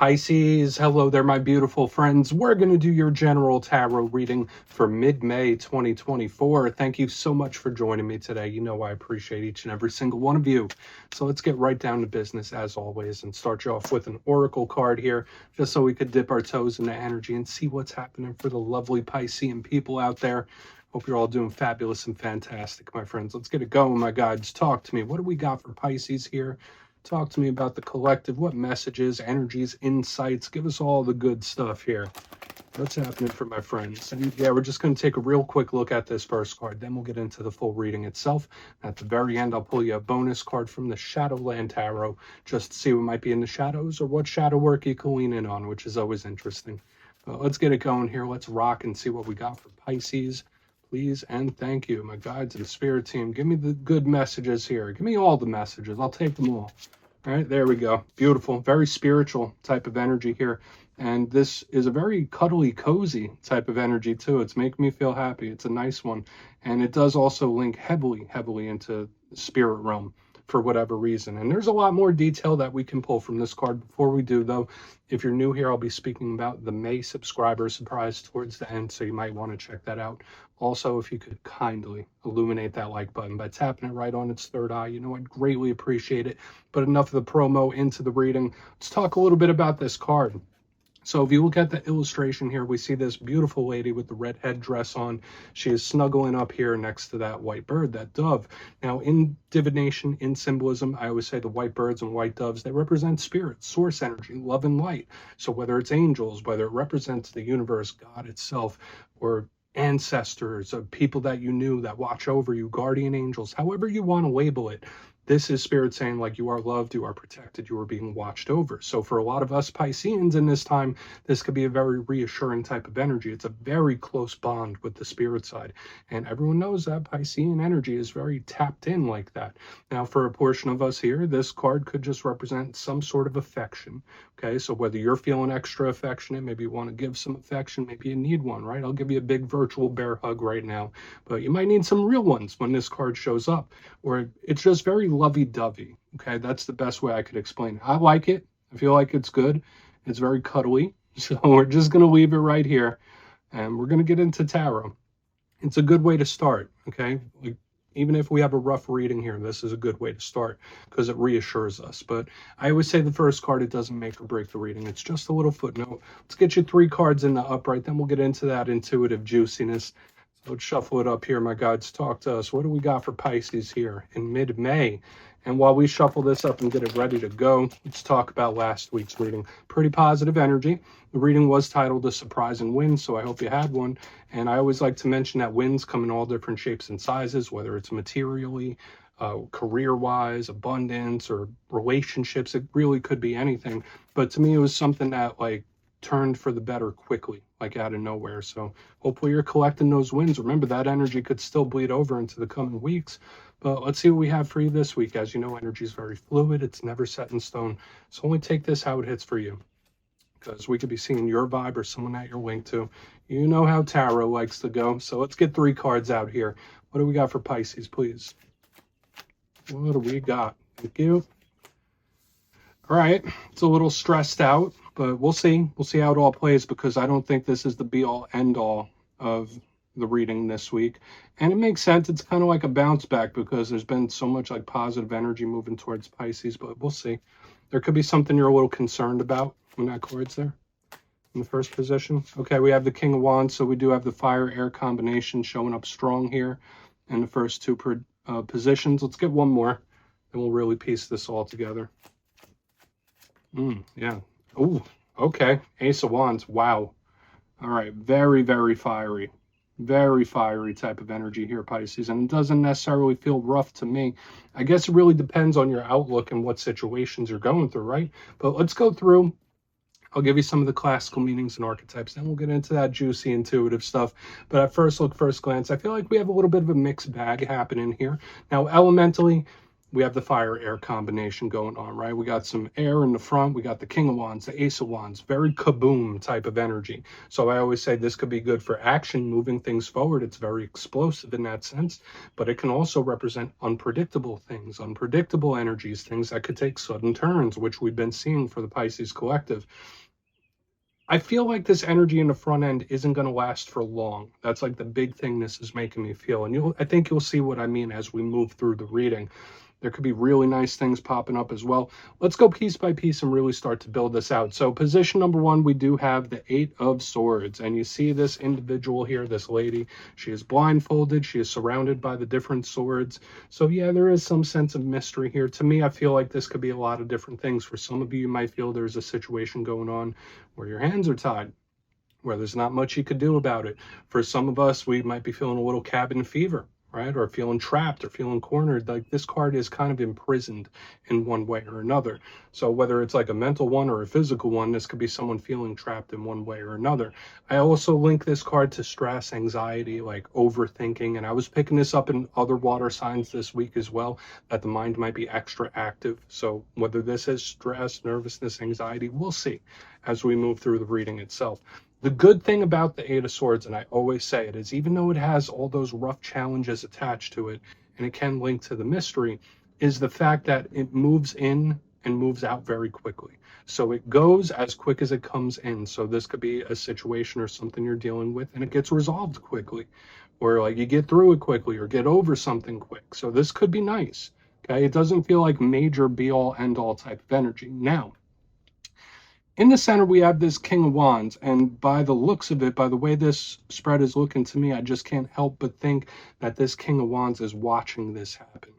Pisces, hello there, my beautiful friends. We're going to do your general tarot reading for mid-May 2024. Thank you so much for joining me today. You know I appreciate each and every single one of you. So let's get right down to business as always and start you off with an oracle card here, just so we could dip our toes into energy and see what's happening for the lovely Piscean people out there. Hope you're all doing fabulous and fantastic, my friends. Let's get it going, my guides. Talk to me. What do we got for Pisces here? Talk to me about the collective. What messages, energies, insights? Give us all the good stuff here. What's happening for my friends? And yeah, we're just going to take a real quick look at this first card. Then we'll get into the full reading itself. At the very end, I'll pull you a bonus card from the Shadowland Tarot just to see what might be in the shadows or what shadow work you can lean in on, which is always interesting. But let's get it going here. Let's rock and see what we got for Pisces. Please and thank you, my guides and spirit team. Give me the good messages here. Give me all the messages. I'll take them all. All right, there we go. Beautiful, very spiritual type of energy here. And this is a very cuddly, cozy type of energy too. It's making me feel happy. It's a nice one. And it does also link heavily into the spirit realm for whatever reason. And there's a lot more detail that we can pull from this card. Before we do, though, if you're new here, I'll be speaking about the May subscriber surprise towards the end, so you might want to check that out. Also, if you could kindly illuminate that like button by tapping it right on its third eye, you know, I'd greatly appreciate it. But enough of the promo, into the reading. Let's talk a little bit about this card. So if you look at the illustration here, we see this beautiful lady with the red headdress on. She is snuggling up here next to that white bird, that dove. Now, in divination, in symbolism, I always say the white birds and white doves, they represent spirit, source energy, love and light. So whether it's angels, whether it represents the universe, God itself, or ancestors, of people that you knew that watch over you, guardian angels, however you want to label it, this is spirit saying, like, you are loved, you are protected, you are being watched over. So for a lot of us Pisceans in this time, this could be a very reassuring type of energy. It's a very close bond with the spirit side. And everyone knows that Piscean energy is very tapped in like that. Now, for a portion of us here, this card could just represent some sort of affection. Okay, so whether you're feeling extra affectionate, maybe you want to give some affection, maybe you need one, right? I'll give you a big virtual bear hug right now, but you might need some real ones when this card shows up, or it's just very lovey-dovey. Okay, that's the best way I could explain it. I like it. I feel like it's good. It's very cuddly. So we're just going to leave it right here, and we're going to get into tarot. It's a good way to start, okay? Like, even if we have a rough reading here, this is a good way to start because it reassures us. But I always say the first card, it doesn't make or break the reading. It's just a little footnote. Let's get you 3 cards in the upright. Then we'll get into that intuitive juiciness. So let's shuffle it up here, my guides. Talk to us. What do we got for Pisces here in mid-May? And while we shuffle this up and get it ready to go, let's talk about last week's reading. Pretty positive energy. The reading was titled A Surprise and Win, so I hope you had one. And I always like to mention that wins come in all different shapes and sizes, whether it's materially, career-wise, abundance, or relationships. It really could be anything. But to me, it was something that, like, turned for the better quickly, like out of nowhere. So hopefully you're collecting those wins. Remember, that energy could still bleed over into the coming weeks. But let's see what we have for you this week. As you know, energy is very fluid. It's never set in stone. So only take this how it hits for you, because we could be seeing your vibe or someone that you're linked to. You know how tarot likes to go. So let's get 3 cards out here. What do we got for Pisces, please? What do we got? Thank you. All right. It's a little stressed out, but we'll see. We'll see how it all plays, because I don't think this is the be-all, end-all of the reading this week. And it makes sense. It's kind of like a bounce back, because there's been so much like positive energy moving towards Pisces, but we'll see. There could be something you're a little concerned about when that card's there in the first position. Okay, we have the King of Wands, so we do have the fire-air combination showing up strong here in the first 2 positions. Let's get one more, and we'll really piece this all together. Yeah. Oh, okay. Ace of Wands. Wow. All right. Very, very fiery. Very fiery type of energy here, Pisces. And it doesn't necessarily feel rough to me. I guess it really depends on your outlook and what situations you're going through, right? But let's go through. I'll give you some of the classical meanings and archetypes. Then we'll get into that juicy, intuitive stuff. But at first look, first glance, I feel like we have a little bit of a mixed bag happening here. Now, elementally, we have the fire-air combination going on, right? We got some air in the front. We got the King of Wands, the Ace of Wands, very kaboom type of energy. So I always say this could be good for action, moving things forward. It's very explosive in that sense, but it can also represent unpredictable things, unpredictable energies, things that could take sudden turns, which we've been seeing for the Pisces collective. I feel like this energy in the front end isn't going to last for long. That's like the big thing this is making me feel. And I think you'll see what I mean as we move through the reading. There could be really nice things popping up as well. Let's go piece by piece and really start to build this out. So position number one, we do have the Eight of Swords. And you see this individual here, this lady. She is blindfolded. She is surrounded by the different swords. So yeah, there is some sense of mystery here. To me, I feel like this could be a lot of different things. For some of you, you might feel there's a situation going on where your hands are tied, where there's not much you could do about it. For some of us, we might be feeling a little cabin fever, right? Or feeling trapped or feeling cornered. Like this card is kind of imprisoned in one way or another. So whether it's like a mental one or a physical one, this could be someone feeling trapped in one way or another. I also link this card to stress, anxiety, like overthinking. And I was picking this up in other water signs this week as well, that the mind might be extra active. So whether this is stress, nervousness, anxiety, we'll see as we move through the reading itself. The good thing about the Eight of Swords, and I always say it, is even though it has all those rough challenges attached to it, and it can link to the mystery, is the fact that it moves in and moves out very quickly. So it goes as quick as it comes in. So this could be a situation or something you're dealing with, and it gets resolved quickly, or like you get through it quickly or get over something quick. So this could be nice. Okay, it doesn't feel like major be-all, end-all type of energy. Now, in the center, we have this King of Wands, and by the looks of it, by the way this spread is looking to me, I just can't help but think that this King of Wands is watching this happen.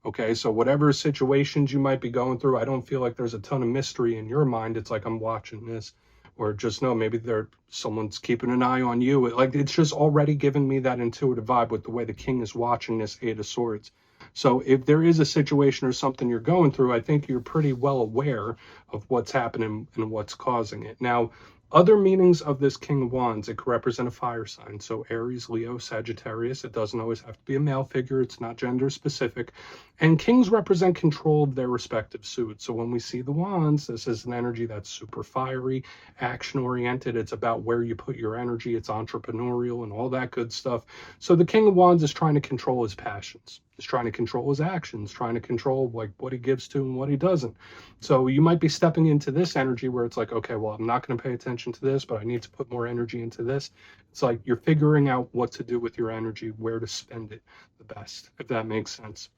Okay, so whatever situations you might be going through, I don't feel like there's a ton of mystery in your mind. It's like I'm watching this, or just know maybe someone's keeping an eye on you. It's just already giving me that intuitive vibe with the way the King is watching this Eight of Swords. So if there is a situation or something you're going through, I think you're pretty well aware of what's happening and what's causing it. Now, other meanings of this King of Wands, it could represent a fire sign. So Aries, Leo, Sagittarius. It doesn't always have to be a male figure. It's not gender specific. And kings represent control of their respective suits. So when we see the wands, this is an energy that's super fiery, action oriented. It's about where you put your energy. It's entrepreneurial and all that good stuff. So the King of Wands is trying to control his passions. He's trying to control his actions, trying to control like what he gives to and what he doesn't. So you might be stepping into this energy where it's like, okay, well, I'm not going to pay attention to this, but I need to put more energy into this. It's like you're figuring out what to do with your energy, where to spend it the best, if that makes sense.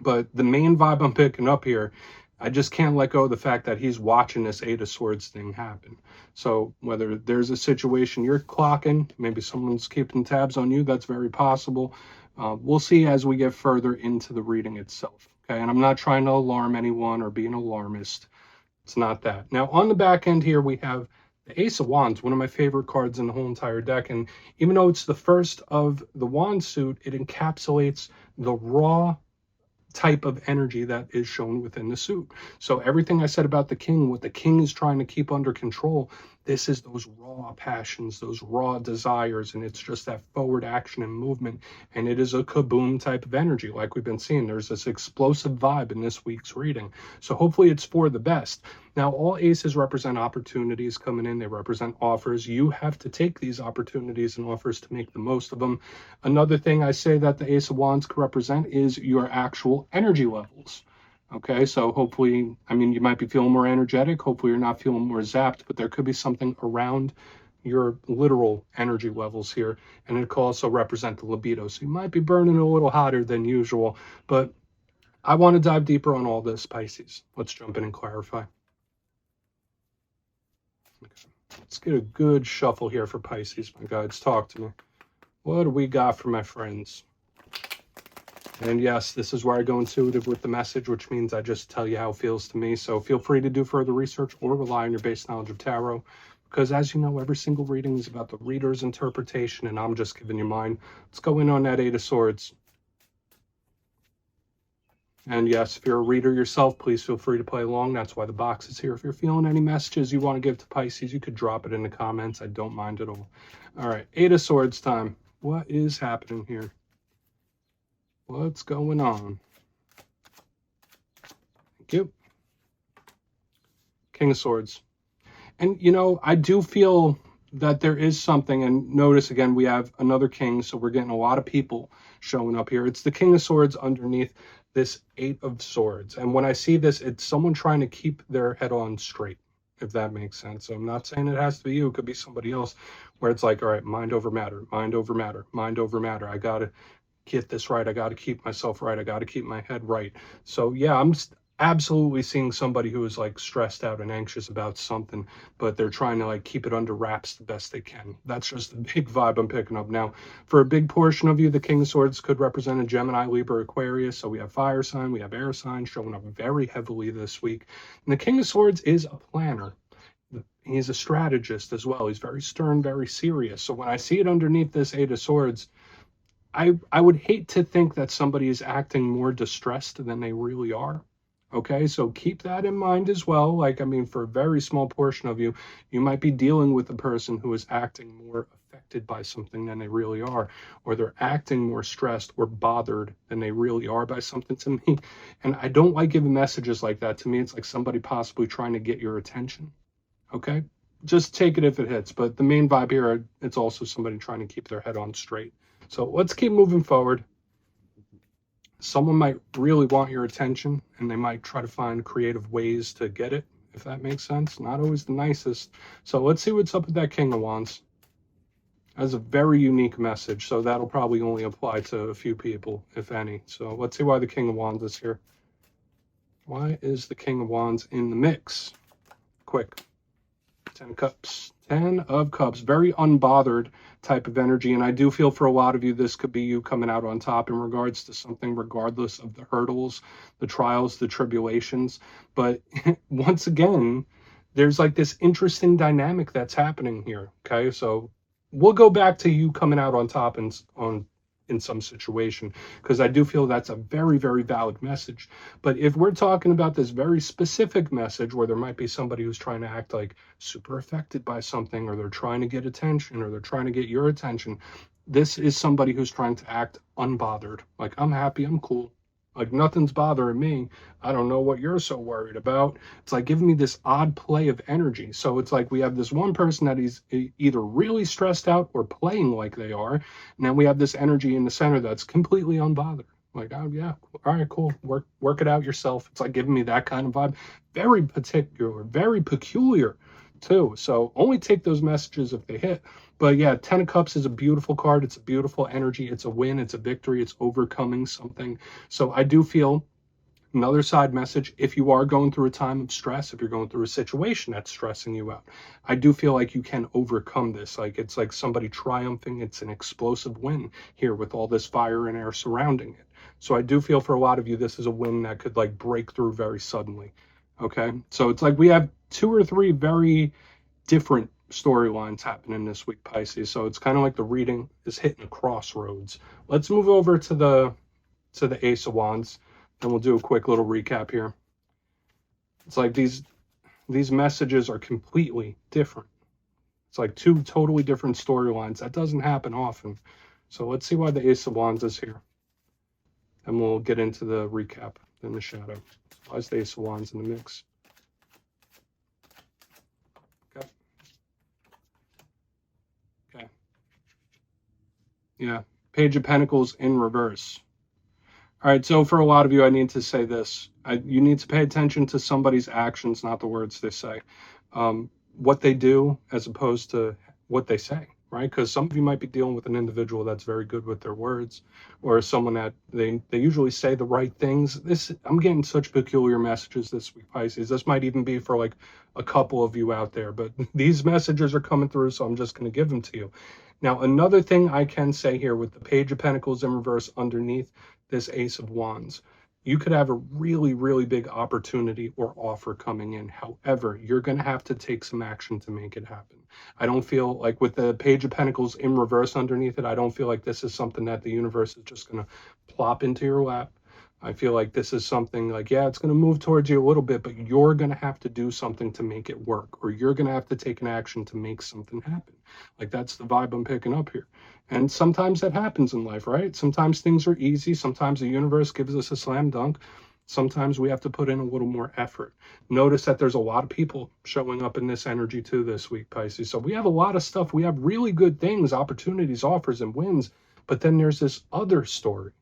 But the main vibe I'm picking up here, I just can't let go of the fact that he's watching this Eight of Swords thing happen. So whether there's a situation you're clocking, maybe someone's keeping tabs on you, that's very possible. We'll see as we get further into the reading itself. Okay, and I'm not trying to alarm anyone or be an alarmist. It's not that. Now, on the back end here, we have the Ace of Wands, one of my favorite cards in the whole entire deck. And even though it's the first of the wand suit, it encapsulates the raw type of energy that is shown within the suit. So everything I said about the king, what the king is trying to keep under control, this is those raw passions, those raw desires, and it's just that forward action and movement. And it is a kaboom type of energy. Like we've been seeing, there's this explosive vibe in this week's reading. So hopefully it's for the best. Now, all aces represent opportunities coming in. They represent offers. You have to take these opportunities and offers to make the most of them. Another thing I say that the Ace of Wands could represent is your actual energy levels. Okay, so hopefully, I mean, you might be feeling more energetic. Hopefully you're not feeling more zapped, but there could be something around your literal energy levels here. And it could also represent the libido. So you might be burning a little hotter than usual, but I want to dive deeper on all this, Pisces. Let's jump in and clarify. Okay. Let's get a good shuffle here for Pisces, my guides. Talk to me. What do we got for my friends? And yes, this is where I go intuitive with the message, which means I just tell you how it feels to me. So feel free to do further research or rely on your base knowledge of tarot. Because as you know, every single reading is about the reader's interpretation, and I'm just giving you mine. Let's go in on that Eight of Swords. And yes, if you're a reader yourself, please feel free to play along. That's why the box is here. If you're feeling any messages you want to give to Pisces, you could drop it in the comments. I don't mind at all. All right, Eight of Swords time. What is happening here? What's going on? Yep. King of Swords. And, you know, I do feel that there is something, and notice again, we have another king, so we're getting a lot of people showing up here. It's the King of Swords underneath this Eight of Swords. And when I see this, it's someone trying to keep their head on straight, if that makes sense. So I'm not saying it has to be you. It could be somebody else where it's like, all right, mind over matter, mind over matter, mind over matter. I got to get this right. I got to keep myself right. I got to keep my head right. So yeah, I'm absolutely seeing somebody who is like stressed out and anxious about something, but they're trying to like keep it under wraps the best they can. That's just the big vibe I'm picking up. Now, for a big portion of you, the King of Swords could represent a Gemini, Libra, Aquarius. So we have fire sign, we have air sign showing up very heavily this week. And the King of Swords is a planner. He's a strategist as well. He's very stern, very serious. So when I see it underneath this Eight of Swords, I would hate to think that somebody is acting more distressed than they really are. Okay, so keep that in mind as well. Like, I mean, for a very small portion of you, you might be dealing with a person who is acting more affected by something than they really are, or they're acting more stressed or bothered than they really are by something to me. And I don't like giving messages like that. To me, it's like somebody possibly trying to get your attention. Okay, just take it if it hits. But the main vibe here, it's also somebody trying to keep their head on straight. So let's keep moving forward. Someone might really want your attention, and they might try to find creative ways to get it, if that makes sense. Not always the nicest. So let's see what's up with that King of Wands. That's a very unique message, so that'll probably only apply to a few people, if any. So let's see why the King of Wands is here. Why is the King of Wands in the mix? Quick. 10 of Cups. 10 of Cups. Very unbothered type of energy. And I do feel for a lot of you, this could be you coming out on top in regards to something, regardless of the hurdles, the trials, the tribulations. But once again, there's like this interesting dynamic that's happening here. Okay. So we'll go back to you coming out on top and in some situation, because I do feel that's a very, very valid message. But if we're talking about this very specific message where there might be somebody who's trying to act like super affected by something, or they're trying to get attention, or they're trying to get your attention, this is somebody who's trying to act unbothered. Like, I'm happy, I'm cool. Like, nothing's bothering me. I don't know what you're so worried about. It's like giving me this odd play of energy. So it's like we have this one person that is either really stressed out or playing like they are. And then we have this energy in the center that's completely unbothered. Like, oh, yeah, all right, cool. Work it out yourself. It's like giving me that kind of vibe. Very particular, very peculiar, too. So only take those messages if they hit. But yeah, 10 of Cups is a beautiful card. It's a beautiful energy. It's a win. It's a victory. It's overcoming something. So I do feel another side message, if you are going through a time of stress, if you're going through a situation that's stressing you out, I do feel like you can overcome this. Like, it's like somebody triumphing. It's an explosive win here with all this fire and air surrounding it. So I do feel for a lot of you, this is a win that could like break through very suddenly. Okay. So it's like we have 2 or 3 very different storylines happening this week, Pisces. So it's kind of like the reading is hitting a crossroads. Let's move over to the Ace of Wands, and we'll do a quick little recap here. It's like these messages are completely different. It's like 2 totally different storylines. That doesn't happen often. So let's see why the Ace of Wands is here, and we'll get into the recap in the shadow. Why is the Ace of Wands in the mix? Yeah, Page of Pentacles in reverse. All right, so for a lot of you, I need to say this. You need to pay attention to somebody's actions, not the words they say. What they do as opposed to what they say, right? Because some of you might be dealing with an individual that's very good with their words, or someone that they usually say the right things. I'm getting such peculiar messages this week, Pisces. This might even be for like a couple of you out there, but these messages are coming through, so I'm just going to give them to you. Now, another thing I can say here with the Page of Pentacles in reverse underneath this Ace of Wands, you could have a really, really big opportunity or offer coming in. However, you're going to have to take some action to make it happen. I don't feel like with the Page of Pentacles in reverse underneath it, I don't feel like this is something that the universe is just going to plop into your lap. I feel like this is something like, yeah, it's going to move towards you a little bit, but you're going to have to do something to make it work, or you're going to have to take an action to make something happen. Like, that's the vibe I'm picking up here. And sometimes that happens in life, right? Sometimes things are easy. Sometimes the universe gives us a slam dunk. sometimes we have to put in a little more effort. Notice that there's a lot of people showing up in this energy too this week, Pisces. So we have a lot of stuff. We have really good things, opportunities, offers, and wins. But then there's this other story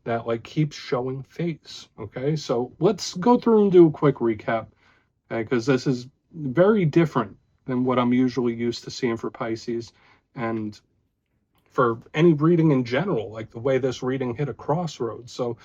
that like keeps showing face. Okay, so let's go through and do a quick recap, because this is very different than what I'm usually used to seeing for Pisces, and for any reading in general, like the way this reading hit a crossroads. So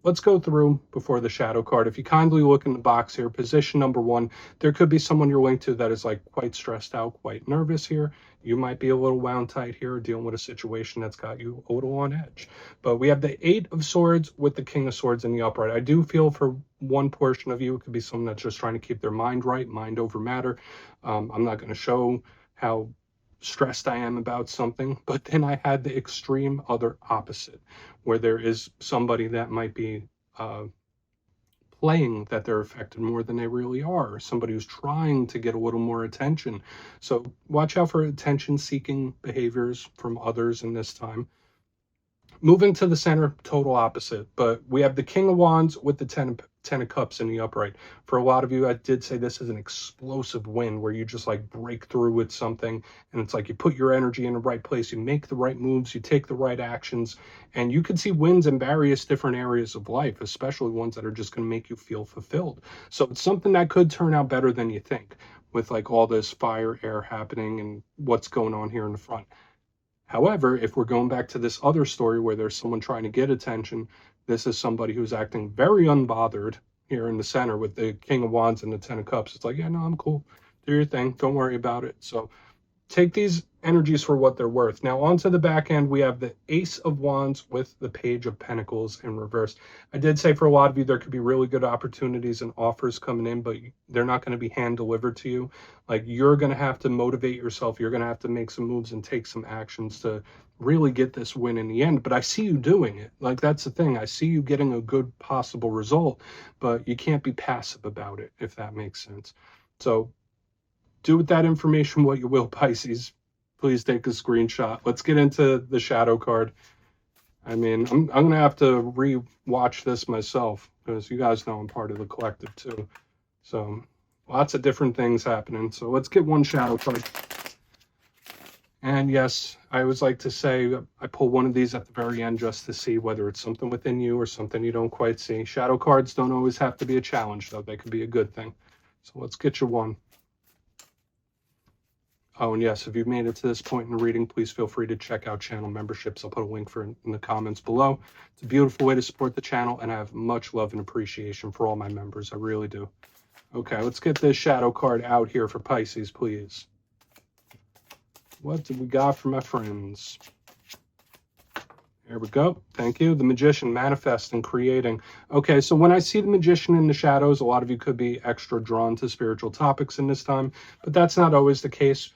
let's go through before the shadow card. If you kindly look in the box here, position number 1, there could be someone you're linked to that is like quite stressed out, quite nervous here. You might be a little wound tight here, dealing with a situation that's got you a little on edge. But we have the 8 of Swords with the King of Swords in the upright. I do feel for one portion of you, it could be someone that's just trying to keep their mind right, mind over matter. I'm not going to show how stressed I am about something, but then I had the extreme other opposite, where there is somebody that might be playing that they're affected more than they really are, somebody who's trying to get a little more attention. So watch out for attention-seeking behaviors from others in this time. Moving to the center, total opposite, but we have the King of Wands with the 10 of Cups in the upright. For a lot of you, I did say this is an explosive win where you just like break through with something, and it's like you put your energy in the right place, you make the right moves, you take the right actions, and you can see wins in various different areas of life, especially ones that are just going to make you feel fulfilled. So it's something that could turn out better than you think, with like all this fire, air happening and what's going on here in the front. However, if we're going back to this other story where there's someone trying to get attention, this is somebody who's acting very unbothered here in the center with the King of Wands and the 10 of Cups. It's like, yeah, no, I'm cool. Do your thing. Don't worry about it. So take these energies for what they're worth. Now, onto the back end, we have the Ace of Wands with the Page of Pentacles in reverse. I did say for a lot of you, there could be really good opportunities and offers coming in, but they're not going to be hand delivered to you. Like, you're going to have to motivate yourself. You're going to have to make some moves and take some actions to really get this win in the end. But I see you doing it. Like, that's the thing. I see you getting a good possible result, but you can't be passive about it, if that makes sense. So do with that information what you will, Pisces. Please take a screenshot. Let's get into the shadow card. I mean, I'm going to have to re-watch this myself, because you guys know I'm part of the collective too. So lots of different things happening. So let's get one shadow card. And yes, I always like to say I pull one of these at the very end just to see whether it's something within you or something you don't quite see. Shadow cards don't always have to be a challenge, though. They could be a good thing. So let's get you one. Oh, and yes, if you've made it to this point in the reading, please feel free to check out channel memberships. I'll put a link for it in the comments below. It's a beautiful way to support the channel, and I have much love and appreciation for all my members. I really do. Okay, let's get this shadow card out here for Pisces, please. What do we got for my friends? There we go. Thank you. The Magician, manifesting, creating. Okay, so when I see the Magician in the shadows, a lot of you could be extra drawn to spiritual topics in this time, but that's not always the case.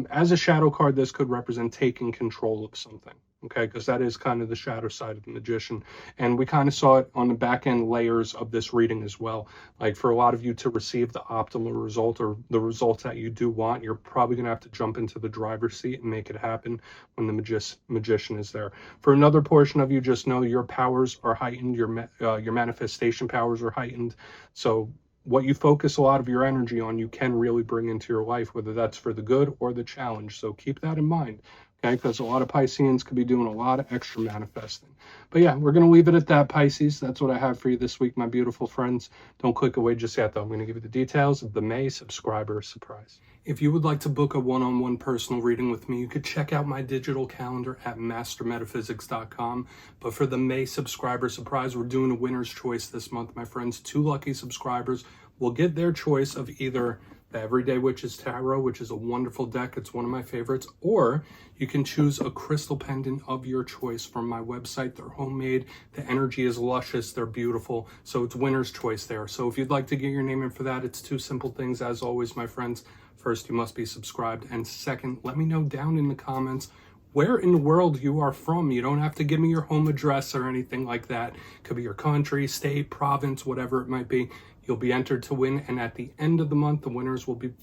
As a shadow card, this could represent taking control of something, okay, because that is kind of the shadow side of the Magician. And we kind of saw it on the back end layers of this reading as well. Like, for a lot of you to receive the optimal result, or the results that you do want, you're probably going to have to jump into the driver's seat and make it happen when the Magician is there. For another portion of you, just know your powers are heightened, your manifestation powers are heightened. So what you focus a lot of your energy on, you can really bring into your life, whether that's for the good or the challenge. So keep that in mind, okay? Because a lot of Pisceans could be doing a lot of extra manifesting. But yeah, we're going to leave it at that, Pisces. That's what I have for you this week, my beautiful friends. Don't click away just yet, though. I'm going to give you the details of the May subscriber surprise. If you would like to book a one-on-one personal reading with me, you could check out my digital calendar at mastermetaphysics.com. But for the May subscriber surprise, we're doing a winner's choice this month, my friends. 2 lucky subscribers will get their choice of either the Everyday Witches Tarot, which is a wonderful deck. It's one of my favorites. Or you can choose a crystal pendant of your choice from my website. They're homemade. The energy is luscious. They're beautiful. So it's winner's choice there. So if you'd like to get your name in for that, it's 2 simple things. As always, my friends, first, you must be subscribed. And second, let me know down in the comments where in the world you are from. You don't have to give me your home address or anything like that. It could be your country, state, province, whatever it might be. You'll be entered to win, and at the end of the month, the winners will be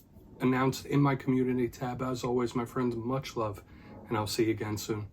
announced in my community tab. As always, my friends, much love, and I'll see you again soon.